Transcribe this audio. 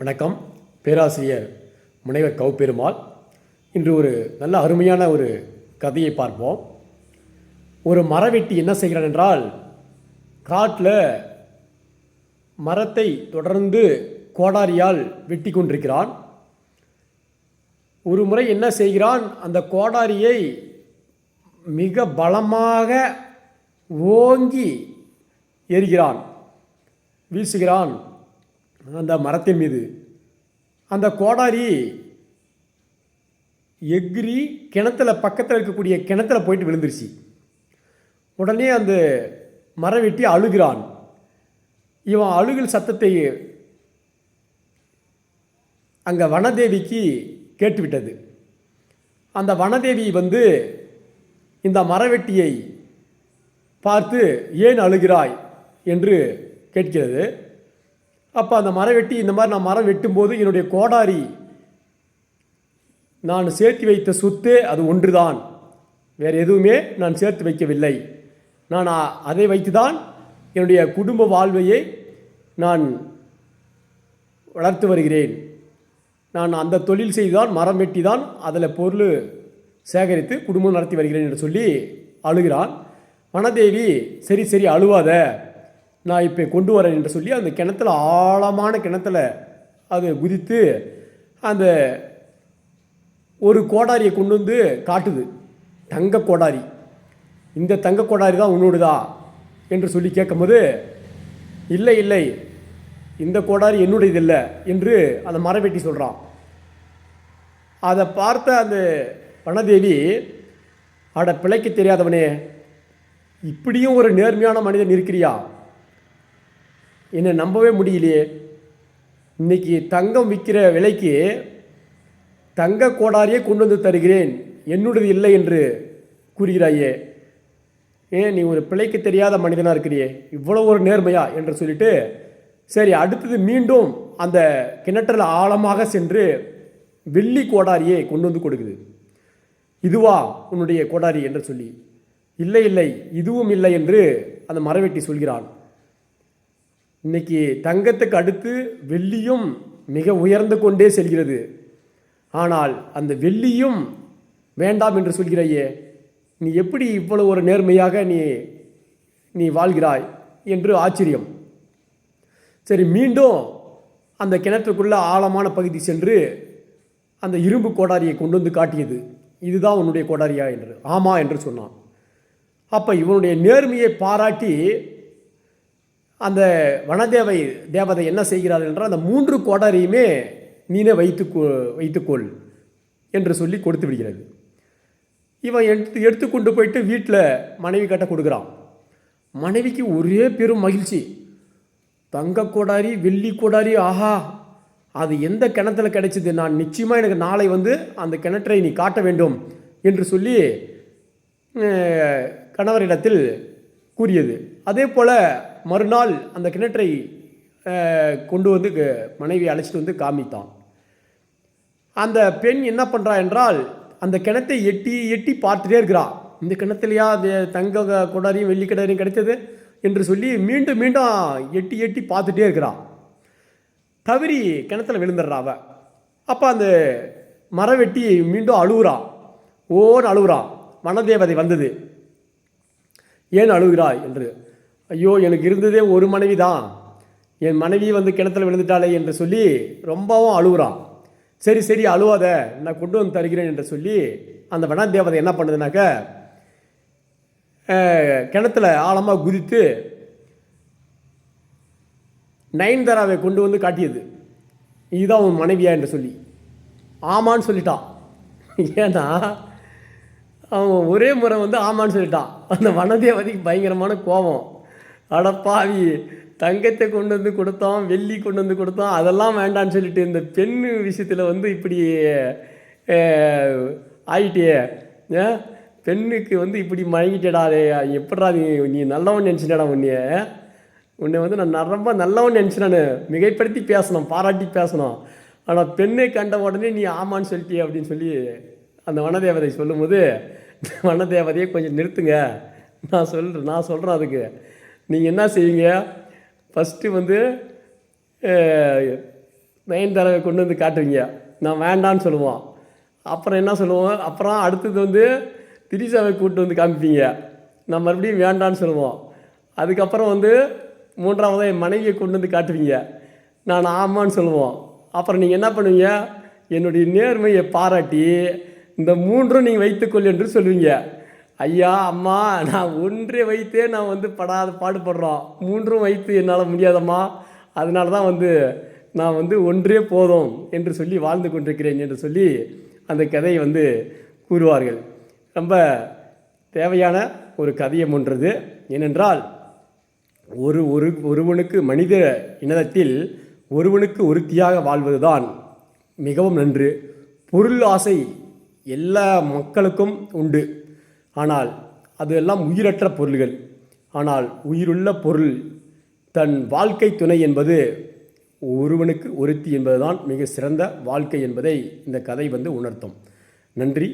வணக்கம். பேராசிரியர் முனைவர் கௌபெருமாள். இன்று ஒரு நல்ல அருமையான ஒரு கதையை பார்ப்போம். ஒரு மரவெட்டி என்ன செய்கிறான் என்றால், காட்டில் மரத்தை தொடர்ந்து கோடாரியால் வெட்டி கொண்டிருக்கிறான். ஒரு முறை என்ன செய்கிறான், அந்த கோடாரியை மிக பலமாக ஓங்கி எறிகிறான், வீசுகிறான் அந்த மரத்தின் மீது. அந்த கோடாரி எகிரி கிணத்துல பக்கத்தில் இருக்கக்கூடிய கிணத்துல போயிட்டு விழுந்துருச்சு. உடனே அந்த மரவெட்டி அழுகிறான். இவன் அழுகல் சத்தத்தை அங்கே வனதேவிக்கு கேட்டுவிட்டது. அந்த வனதேவி இந்த மரவெட்டியை பார்த்து ஏன் அழுகிறாய் என்று கேட்கிறது. அப்போ அந்த மரவெட்டி, இந்த மாதிரி நான் மரம் வெட்டும்போது என்னுடைய கோடாரி, நான் சேர்த்து வைத்த சொத்து அது ஒன்றுதான், வேறு எதுவுமே நான் சேர்த்து வைக்கவில்லை. நான் அதை வைத்துதான் என்னுடைய குடும்ப வாழ்வையை நான் வளர்த்து வருகிறேன். நான் அந்த தொழில் செய்துதான், மரம் வெட்டி தான் அதில் பொருள் சேகரித்து குடும்பம் நடத்தி வருகிறேன் என்று சொல்லி அழுகிறான். வனதேவி சரி சரி அழுவாத, நான் இப்போ கொண்டு வரேன் என்று சொல்லி அந்த கிணத்துல, ஆழமான கிணத்துல அது குதித்து அந்த ஒரு கோடாரியை கொண்டு வந்து காட்டுது. தங்க கோடாரி, இந்த தங்க கோடாரி தான் உன்னோடுதா என்று சொல்லி கேட்கும்போது, இல்லை இல்லை, இந்த கோடாரி என்னுடையது இல்லை என்று அந்த மரவெட்டி சொல்கிறான். அதை பார்த்த அந்த வனதேவி, அட பிழைக்க தெரியாதவனே, இப்படியும் ஒரு நேர்மையான மனிதன் இருக்கிறியா, என்னை நம்பவே முடியலையே. இன்னைக்கு தங்கம் விற்கிற விலைக்கு தங்க கோடாரியே கொண்டு வந்து தருகிறேன், என்னுடையது இல்லை என்று கூறுகிறாயே, ஏன் நீ ஒரு பிழைக்க தெரியாத மனிதனாக இருக்கிறியே, இவ்வளோ ஒரு நேர்மையா என்று சொல்லிட்டு, சரி அடுத்தது மீண்டும் அந்த கிணற்றில் ஆழமாக சென்று வெள்ளி கோடாரியை கொண்டு வந்து கொடுக்குது. இதுவா உன்னுடைய கோடாரி என்று சொல்லி, இல்லை இல்லை இதுவும் இல்லை என்று அந்த மரவெட்டி சொல்கிறான். இன்னைக்கு தங்கத்துக்கு அடுத்து வெள்ளியும் மிக உயர்ந்து கொண்டே செல்கிறது. ஆனால் அந்த வெள்ளியும் வேண்டாம் என்று சொல்கிறாயே, நீ எப்படி இவ்வளவு ஒரு நேர்மையாக நீ வாழ்கிறாய் என்று ஆச்சரியம். சரி, மீண்டும் அந்த கிணற்றுக்குள்ள ஆழமான பகுதி சென்று அந்த இரும்பு கோடாரியை கொண்டு வந்து காட்டியது. இதுதான் உன்னுடைய கோடாரியா என்று. ஆமா என்று சொன்னான். அப்போ இவனுடைய நேர்மையை பாராட்டி அந்த தேவதை என்ன செய்கிறார் என்றால், அந்த 3 கோடாரியுமே நீனே வைத்துக்கொள் என்று சொல்லி கொடுத்து விடுகிறது. இவன் எடுத்து கொண்டு போயிட்டு வீட்டில் மனைவி கிட்ட கொடுக்குறான். மனைவிக்கு ஒரே பெரும் மகிழ்ச்சி. தங்க கோடாரி, வெள்ளி கோடாரி, ஆஹா, அது எந்த கிணத்துல கிடைச்சிது, நான் நிச்சயமாக எனக்கு நாளை அந்த கிணற்றை நீ காட்ட வேண்டும் என்று சொல்லி கணவரிடத்தில் கூறியது. அதே போல் மறுநாள் அந்த கிணற்றை கொண்டு வந்து மனைவி அழைச்சிட்டு வந்து காமித்தான். அந்த பெண் என்ன பண்ணுறா என்றால், அந்த கிணத்தை எட்டி எட்டி பார்த்துட்டே இருக்கிறான். இந்த கிணத்துலையா தங்க கொடாரியும் வெள்ளி கொடாரியும் கிடைத்தது என்று சொல்லி மீண்டும் மீண்டும் எட்டி எட்டி பார்த்துட்டே இருக்கிறான். தவறி கிணத்துல விழுந்துடுறா அவ. அப்போ அந்த மரவெட்டி மீண்டும் அழுகுறான், ஓன்னு அழுகுறான். வனதேவதை வந்தது. ஏன் அழுகிறாய் என்று. ஐயோ, எனக்கு இருந்ததே ஒரு மனைவி தான், என் மனைவி கிணத்துல விழுந்துட்டாளே என்று சொல்லி ரொம்பவும் அழுகுறான். சரி சரி அழுவாத, நான் கொண்டு வந்து தருகிறேன் என்று சொல்லி அந்த வனதேவதை என்ன பண்ணுதுனாக்க, கிணத்துல ஆழமாக குதித்து நயன்தாராவை கொண்டு வந்து காட்டியது. இதுதான் உன் மனைவியா என்று சொல்லி. ஆமான்னு சொல்லிட்டான். ஏன்னா அவன் ஒரே முறை ஆமான்னு சொல்லிட்டான். அந்த வனதேவதைக்கு பயங்கரமான கோபம். அடப்பாவி, தங்கத்தை கொண்டு வந்து கொடுத்தோம், வெள்ளி கொண்டு வந்து கொடுத்தோம், அதெல்லாம் வேண்டான்னு சொல்லிட்டு இந்த பெண் விஷயத்தில் இப்படி ஆயிட்டே, பெண்ணுக்கு இப்படி மயங்கிட்டேடாதே, எப்படா நீ நல்லவன் நினச்சிட்டடா, உன்னை நான் ரொம்ப நல்லவன் நினச்சி நான் மிகைப்படுத்தி பேசணும், பாராட்டி பேசணும். ஆனால் பெண்ணை கண்ட உடனே நீ ஆமான்னு சொல்லிட்டியே அப்படின்னு சொல்லி அந்த வனதேவதை சொல்லும்போது, வனதேவதையை கொஞ்சம் நிறுத்துங்க, நான் சொல்கிறேன். அதுக்கு நீங்கள் என்ன செய்வீங்க, ஃபஸ்ட்டு நயன்தாராவை கொண்டு வந்து காட்டுவீங்க, நான் வேண்டான்னு சொல்லுவோம். அப்புறம் என்ன சொல்லுவோம், அப்புறம் அடுத்தது வந்து திரிசாவை கூப்பிட்டு வந்து காமிப்பீங்க, நான் மறுபடியும் வேண்டான்னு சொல்லுவோம். அதுக்கப்புறம் வந்து மூன்றாவதாக என் மனைவியை கொண்டு வந்து காட்டுவீங்க, நான் ஆமான்னு சொல்லுவோம். அப்புறம் நீங்கள் என்ன பண்ணுவீங்க, என்னுடைய நேர்மையை பாராட்டி இந்த மூன்றும் நீங்கள் வைத்துக்கொள் என்று சொல்லுவீங்க. ஐயா அம்மா, நான் ஒன்றே வைத்தே நான் வந்து பாடுபடுறோம், மூன்றும் வைத்து என்னால் முடியாதம்மா, அதனால தான் வந்து நான் வந்து ஒன்றே போதும் என்று சொல்லி வாழ்ந்து கொண்டிருக்கிறேன் என்று சொல்லி அந்த கதையை வந்து கூறுவார்கள். ரொம்ப தேவையான ஒரு கதையம் ஒன்றது. ஏனென்றால் ஒருவனுக்கு மனித இனத்தில் ஒருவனுக்கு ஒருத்தியாக வாழ்வதுதான் மிகவும் நன்று. பொருள் ஆசை எல்லா மக்களுக்கும் உண்டு, ஆனால் அது எல்லாம் உயிரற்ற பொருள்கள். ஆனால் உயிருள்ள பொருள் தன் வாழ்க்கை துணை என்பது ஒருவனுக்கு ஒருத்தி என்பதுதான் மிக சிறந்த வாழ்க்கை என்பதை இந்த கதை வந்து உணர்த்தும். நன்றி.